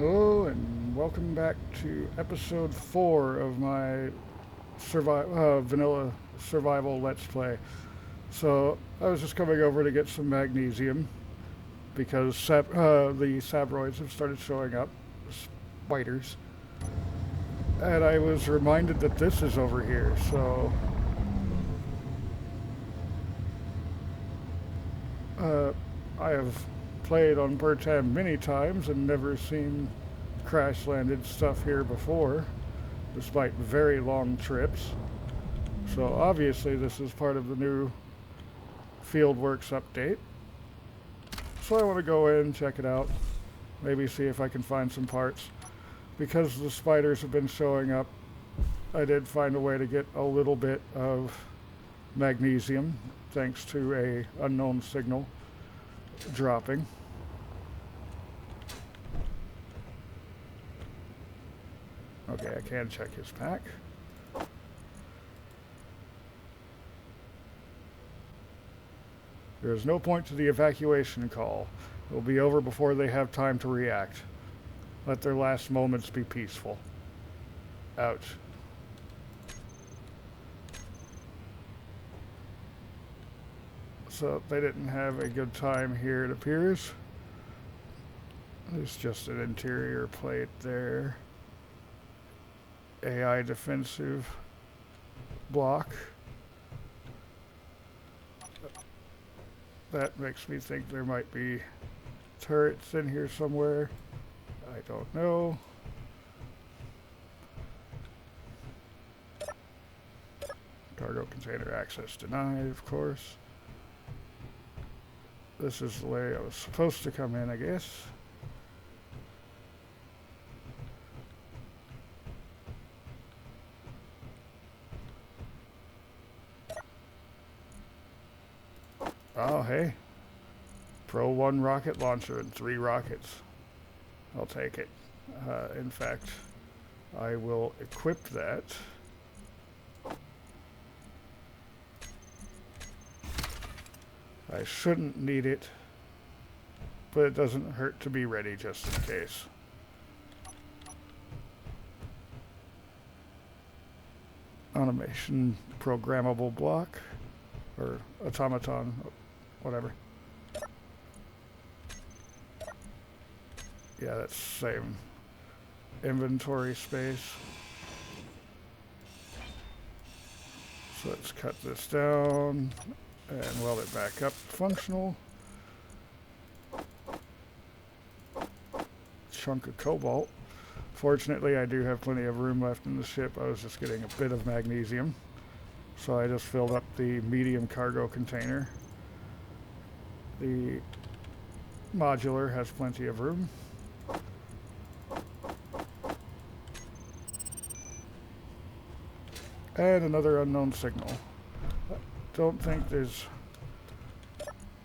Hello and welcome back to episode 4 of my vanilla survival let's play. So I was just coming over to get some magnesium because the sabroids have started showing up, spiders, and I was reminded that this is over here. So uh, I have played on Bertam many times and never seen crash landed stuff here before, despite very long trips. So obviously this is part of the new Fieldworks update. So I want to go in, check it out, maybe see if I can find some parts. Because the spiders have been showing up, I did find a way to get a little bit of magnesium thanks to a unknown signal dropping. Okay, I can check his pack. There is no point to the evacuation call. It will be over before they have time to react. Let their last moments be peaceful. Ouch. So they didn't have a good time here, it appears. There's just an interior plate there. AI defensive block. That makes me think there might be turrets in here somewhere. I don't know. Cargo container access denied, of course. This is the way I was supposed to come in, I guess. Oh, hey. Pro 1 rocket launcher and 3 rockets. I'll take it. In fact, I will equip that. I shouldn't need it, but it doesn't hurt to be ready just in case. Automation programmable block, or automaton, whatever. Yeah, that's same inventory space. So let's cut this down and weld it back up functional. Chunk of cobalt. Fortunately, I do have plenty of room left in the ship. I was just getting a bit of magnesium. So I just filled up the medium cargo container. The modular has plenty of room. And another unknown signal. Don't think there's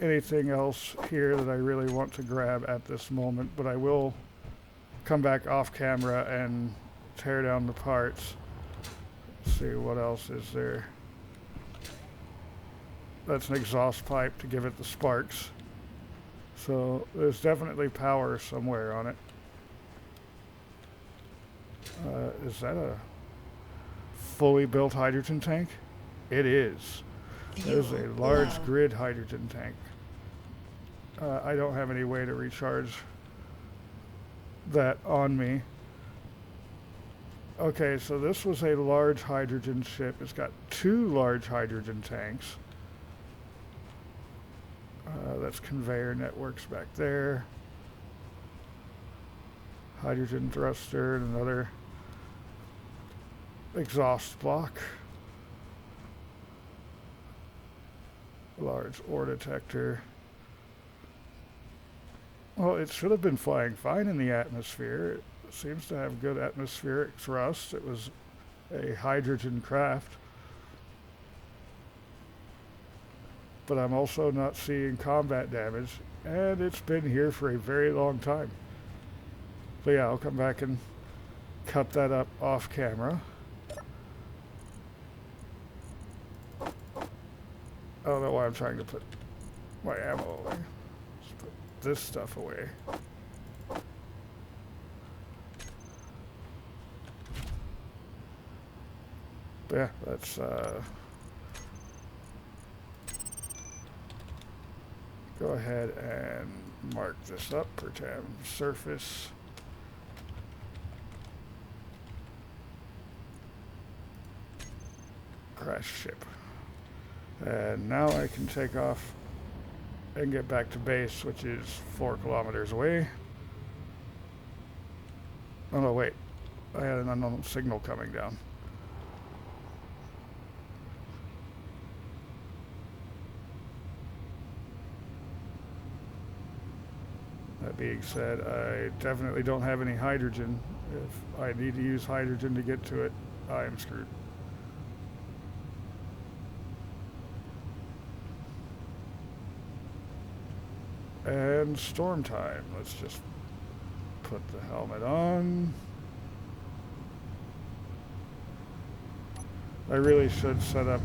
anything else here that I really want to grab at this moment, but I will come back off camera and tear down the parts. Let's see what else is there. That's an exhaust pipe to give it the sparks. So there's definitely power somewhere on it. Is that a fully built hydrogen tank? It is. There's a large grid hydrogen tank. I don't have any way to recharge that on me. Okay, so this was a large hydrogen ship. It's got 2 large hydrogen tanks. That's conveyor networks back there. Hydrogen thruster and another exhaust block. Large ore detector. Well, it should have been flying fine in the atmosphere. It seems to have good atmospheric thrust. It was a hydrogen craft. But I'm also not seeing combat damage, and it's been here for a very long time. But yeah, I'll come back and cut that up off camera. I don't know why I'm trying to put my ammo away. Let's put this stuff away. Yeah, let's go ahead and mark this up per tab surface. Crash ship. And now I can take off and get back to base, which is 4 kilometers away. Oh no, wait. I had an unknown signal coming down. That being said, I definitely don't have any hydrogen. If I need to use hydrogen to get to it, I am screwed. And storm time. Let's just put the helmet on. I really should set up,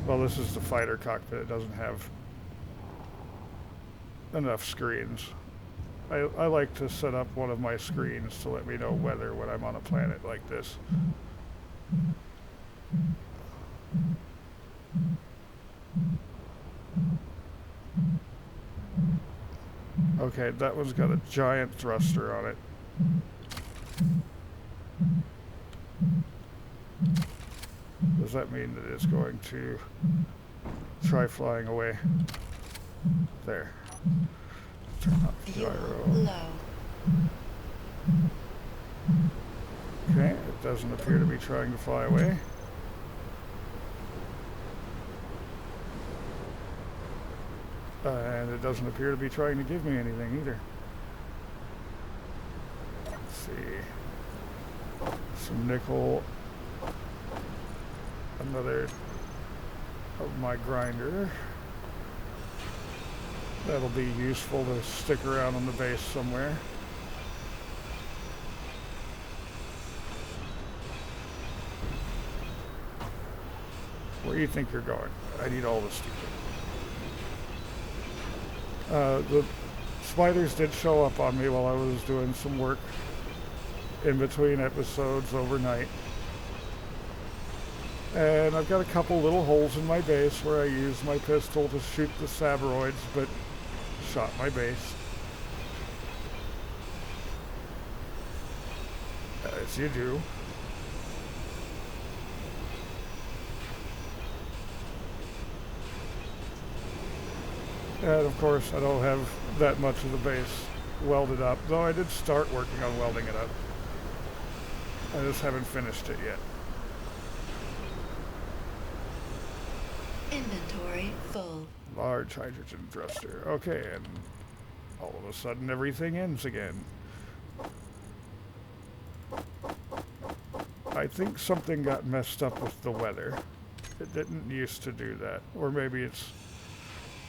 well, this is the fighter cockpit. It doesn't have enough screens. I like to set up one of my screens to let me know weather when I'm on a planet like this. Okay, that one's got a giant thruster on it. Does that mean that it's going to try flying away? There. Turn off gyro. Low. Okay, it doesn't appear to be trying to fly away. And it doesn't appear to be trying to give me anything either. Let's see. Some nickel. Another of my grinder. That'll be useful to stick around on the base somewhere. Where do you think you're going? I need all the stupid. The spiders did show up on me while I was doing some work in between episodes overnight. And I've got a couple little holes in my base where I used my pistol to shoot the sabroids, but shot my base. As you do. And of course, I don't have that much of the base welded up, though I did start working on welding it up. I just haven't finished it yet. Inventory full. Large hydrogen thruster. Okay, and all of a sudden everything ends again. I think something got messed up with the weather. It didn't used to do that. Or maybe it's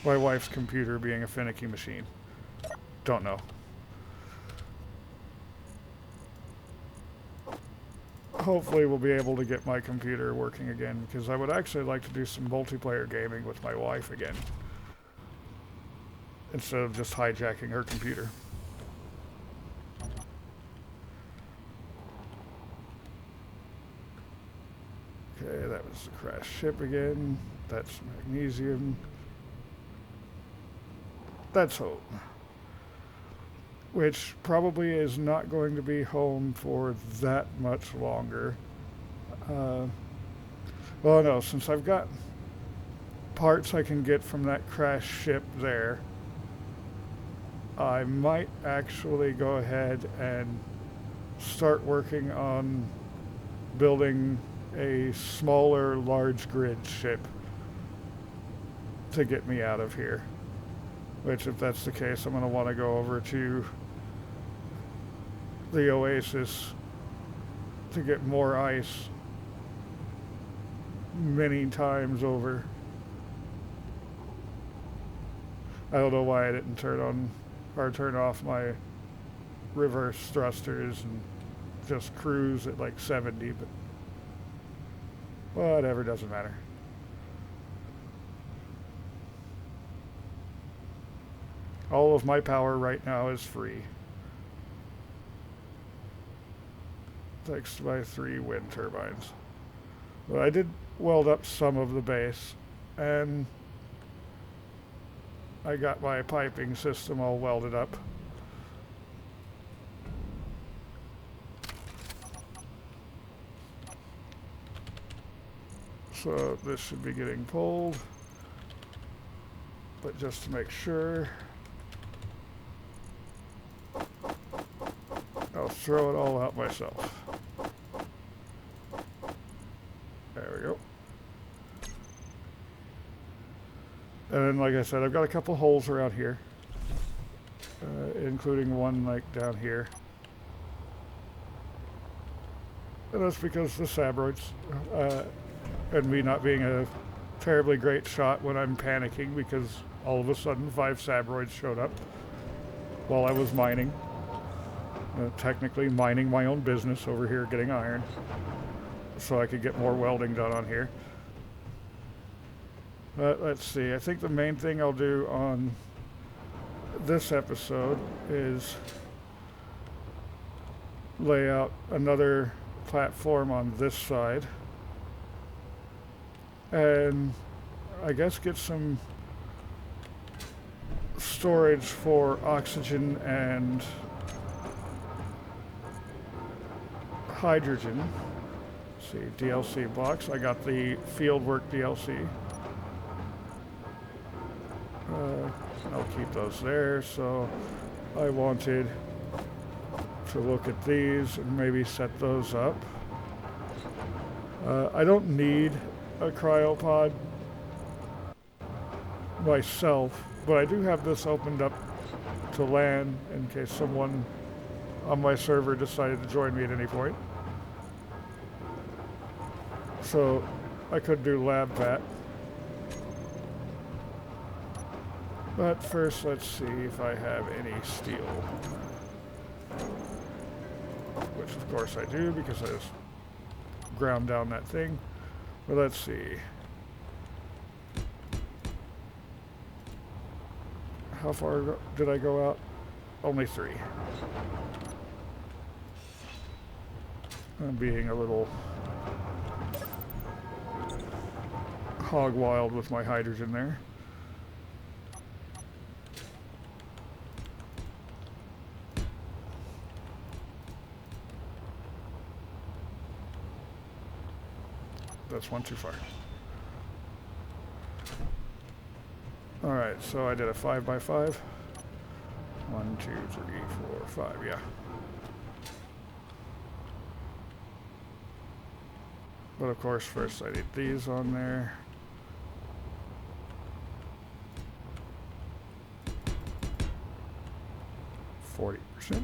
my wife's computer being a finicky machine. Don't know. Hopefully we'll be able to get my computer working again, because I would actually like to do some multiplayer gaming with my wife again, instead of just hijacking her computer. Okay, that was the crash ship again. That's magnesium. That's home. Which probably is not going to be home for that much longer. Well, no, since I've got parts I can get from that crash ship there, I might actually go ahead and start working on building a smaller large grid ship to get me out of here. Which, if that's the case, I'm going to want to go over to the Oasis to get more ice many times over. I don't know why I didn't turn on or turn off my reverse thrusters and just cruise at like 70, but whatever, doesn't matter. All of my power right now is free, thanks to my 3 wind turbines. But I did weld up some of the base, and I got my piping system all welded up. So this should be getting pulled, but just to make sure, I'll throw it all out myself. There we go. And then, like I said, I've got a couple holes around here, including one like down here. And that's because the sabroids, and me not being a terribly great shot when I'm panicking because all of a sudden 5 sabroids showed up while I was mining. Technically mining my own business over here getting iron so I could get more welding done on here. But let's see, I think the main thing I'll do on this episode is lay out another platform on this side and I guess get some storage for oxygen and hydrogen. Let's see, DLC box. I got the fieldwork DLC. I'll keep those there. So I wanted to look at these and maybe set those up. I don't need a cryopod myself, but I do have this opened up to LAN in case someone on my server decided to join me at any point. So I could do lab vat. But first, let's see if I have any steel. Which of course I do because I just ground down that thing. But let's see. How far did I go out? Only 3. I'm being a little hog wild with my hydrogen there. That's one too far. Alright, so I did a 5x5. 1, 2, 3, 4, 5, yeah. But of course, first I need these on there. %.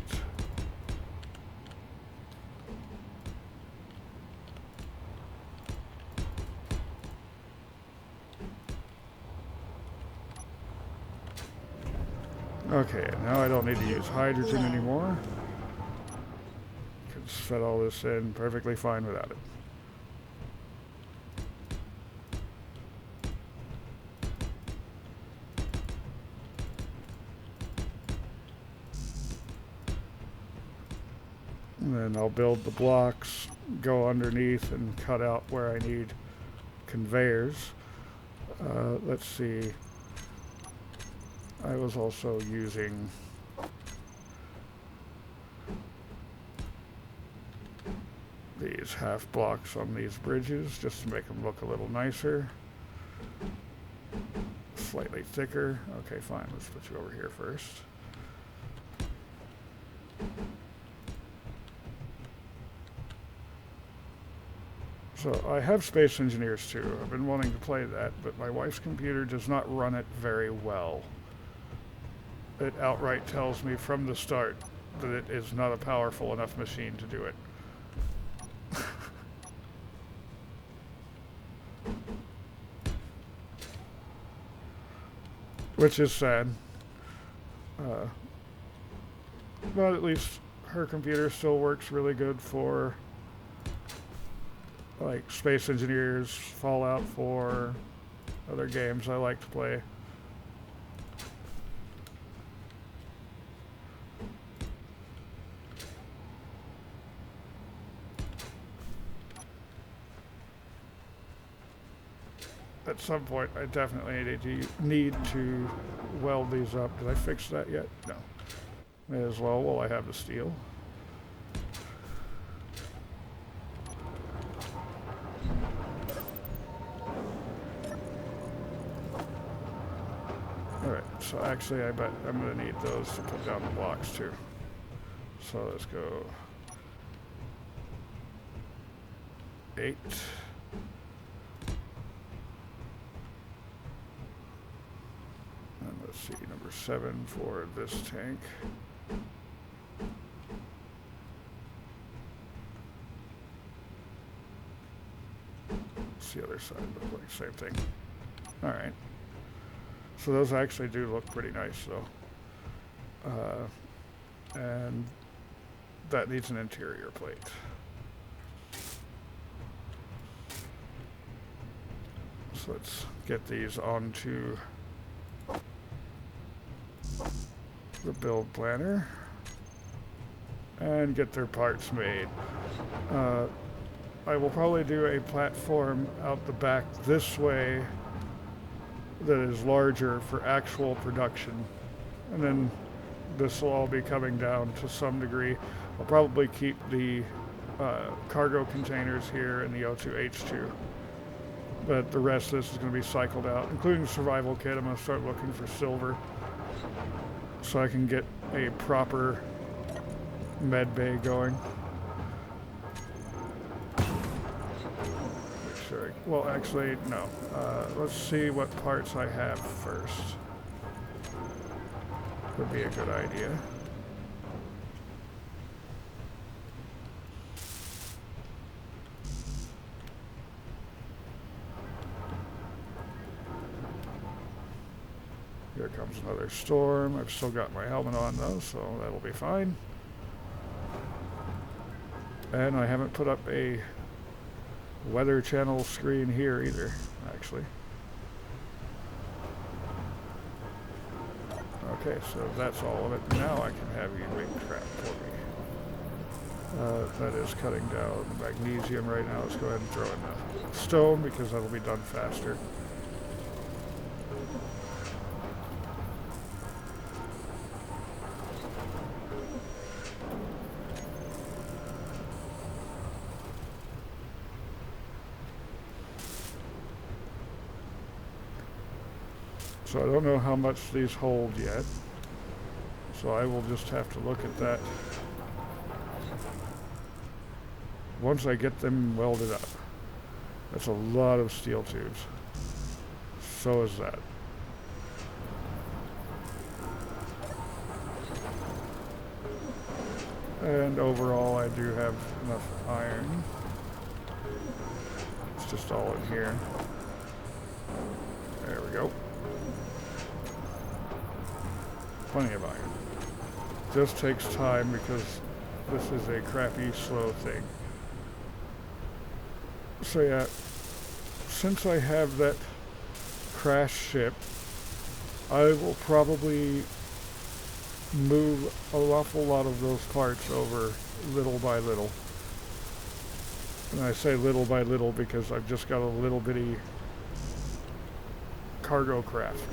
Okay, now I don't need to use hydrogen anymore. Can set all this in perfectly fine without it. And then I'll build the blocks, go underneath and cut out where I need conveyors. Let's see. I was also using these half blocks on these bridges just to make them look a little nicer. Slightly thicker. Okay, fine. Let's put you over here first. So I have Space Engineers 2. I've been wanting to play that, but my wife's computer does not run it very well. It outright tells me from the start that it is not a powerful enough machine to do it. Which is sad. But at least her computer still works really good for like Space Engineers, Fallout 4, other games I like to play. at some point I definitely need to weld these up. Did I fix that yet? No. May as well while I have the steel. Alright, so actually I bet I'm going to need those to put down the blocks too. So let's go 8. And let's see, number 7 for this tank. What's the other side look like? Same thing. Alright. So those actually do look pretty nice though. And that needs an interior plate. So let's get these onto the build planner and get their parts made. I will probably do a platform out the back this way that is larger for actual production, and then this will all be coming down to some degree. I'll probably keep the cargo containers here and the O2H2, but the rest of this is going to be cycled out, including the survival kit. I'm going to start looking for silver so I can get a proper med bay going. Sure. Well, actually, no. Let's see what parts I have first. Would be a good idea. Here comes another storm. I've still got my helmet on though, so that'll be fine. And I haven't put up a weather channel screen here either, actually. Okay, so that's all of it. Now I can have you make crap for me. That is cutting down magnesium right now. Let's go ahead and throw in the stone because that'll be done faster. So I don't know how much these hold yet. So I will just have to look at that once I get them welded up. That's a lot of steel tubes. So is that. And overall I do have enough iron. It's just all in here. There we go. Plenty of iron. Just takes time because this is a crappy, slow thing. So yeah, since I have that crash ship, I will probably move an awful lot of those parts over little by little. And I say little by little because I've just got a little bitty cargo craft.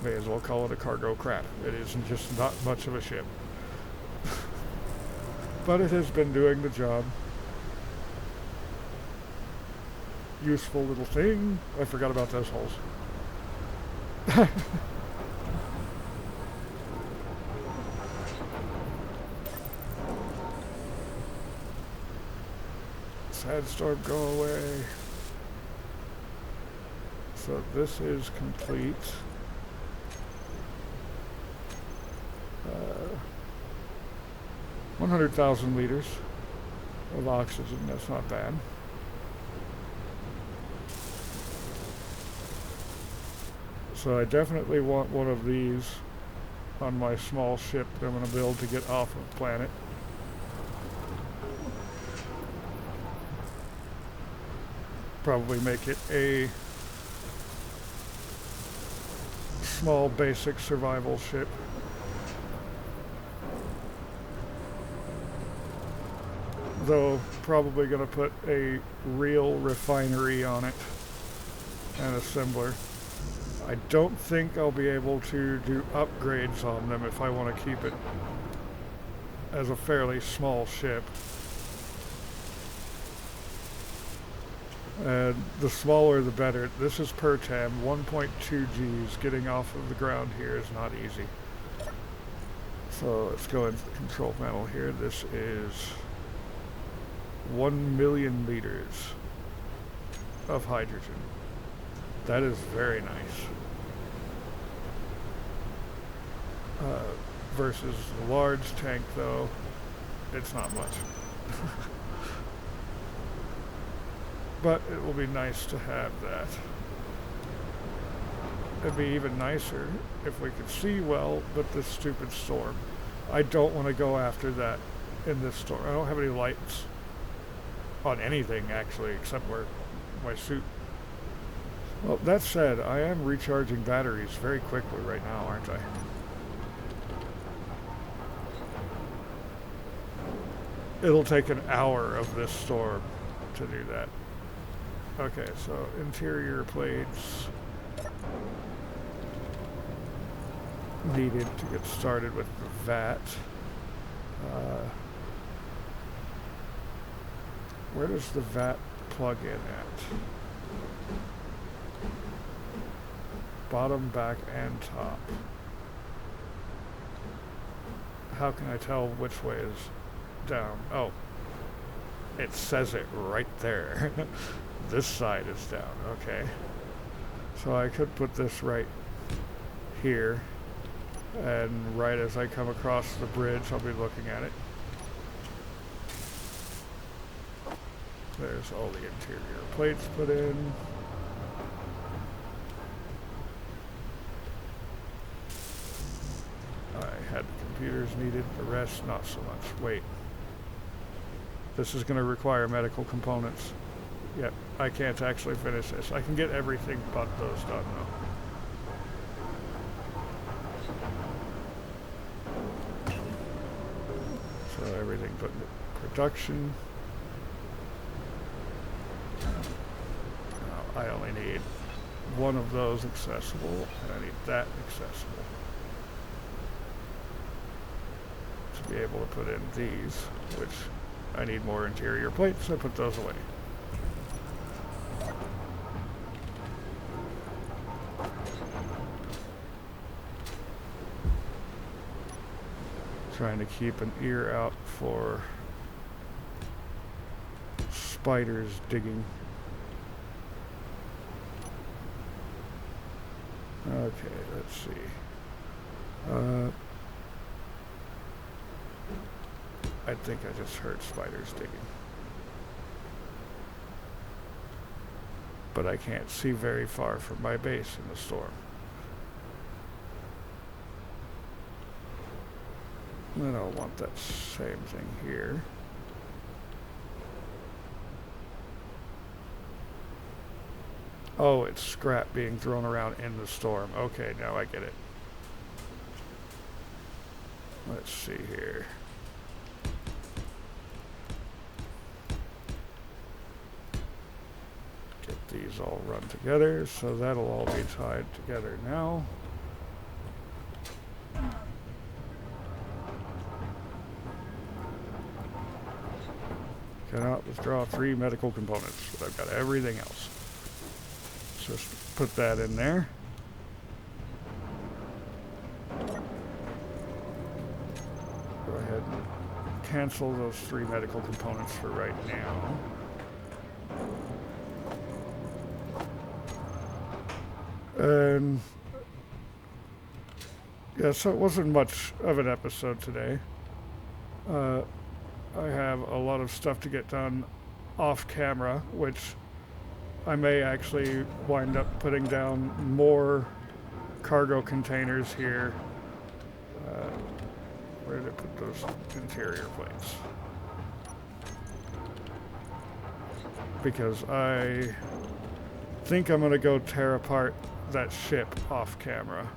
May as well call it a cargo crap. It isn't just not much of a ship. But it has been doing the job. Useful little thing. I forgot about those holes. Sandstorm, go away. So this is complete. 100,000 liters of oxygen, that's not bad. So I definitely want one of these on my small ship that I'm going to build to get off of planet. Probably make it a small basic survival ship. Though probably going to put a real refinery on it and assembler. I don't think I'll be able to do upgrades on them if I want to keep it as a fairly small ship. And the smaller the better. This is Pertam, 1.2 Gs. Getting off of the ground here is not easy. So let's go into the control panel here. This is 1 million liters of hydrogen. That is very nice. Versus the large tank though, it's not much. But it will be nice to have that. It'd be even nicer if we could see well, but this stupid storm. I don't want to go after that in this storm. I don't have any lights on anything actually, except where my suit. Well, that said, I am recharging batteries very quickly right now, aren't I? It'll take an hour of this storm to do that. Okay, so interior plates needed to get started with the vat. Where does the vat plug in at? Bottom, back, and top. How can I tell which way is down? Oh, it says it right there. This side is down, okay. So I could put this right here, and right as I come across the bridge, I'll be looking at it. There's all the interior plates put in. I had the computers needed, the rest not so much. Wait. This is going to require medical components. Yep, I can't actually finish this. I can get everything but those done though. So everything put into production. Now I only need one of those accessible, and I need that accessible to be able to put in these, which I need more interior plates, so I put those away. Trying to keep an ear out for spiders digging. Okay, let's see. I think I just heard spiders digging. But I can't see very far from my base in the storm. I don't want that same thing here. Oh, it's scrap being thrown around in the storm. Okay, now I get it. Let's see here. Get these all run together, so that'll all be tied together now. Cannot withdraw 3 medical components, but I've got everything else. So just put that in there. Go ahead and cancel those 3 medical components for right now. And yeah, so it wasn't much of an episode today. I have a lot of stuff to get done off camera, which I may actually wind up putting down more cargo containers here. Where did I put those interior plates? Because I think I'm going to go tear apart that ship off camera.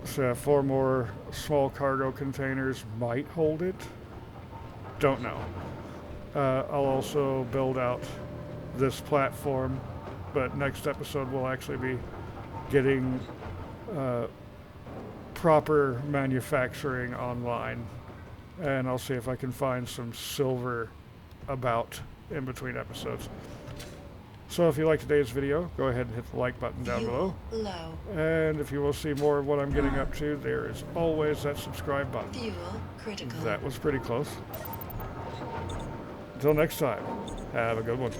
So 4 more small cargo containers might hold it. Don't know. I'll also build out this platform, but next episode we'll actually be getting proper manufacturing online, and I'll see if I can find some silver about in between episodes. So if you like today's video, go ahead and hit the like button down below. Low. And if you will see more of what I'm getting up to, there is always that subscribe button. Fuel critical. That was pretty close. Until next time, have a good one.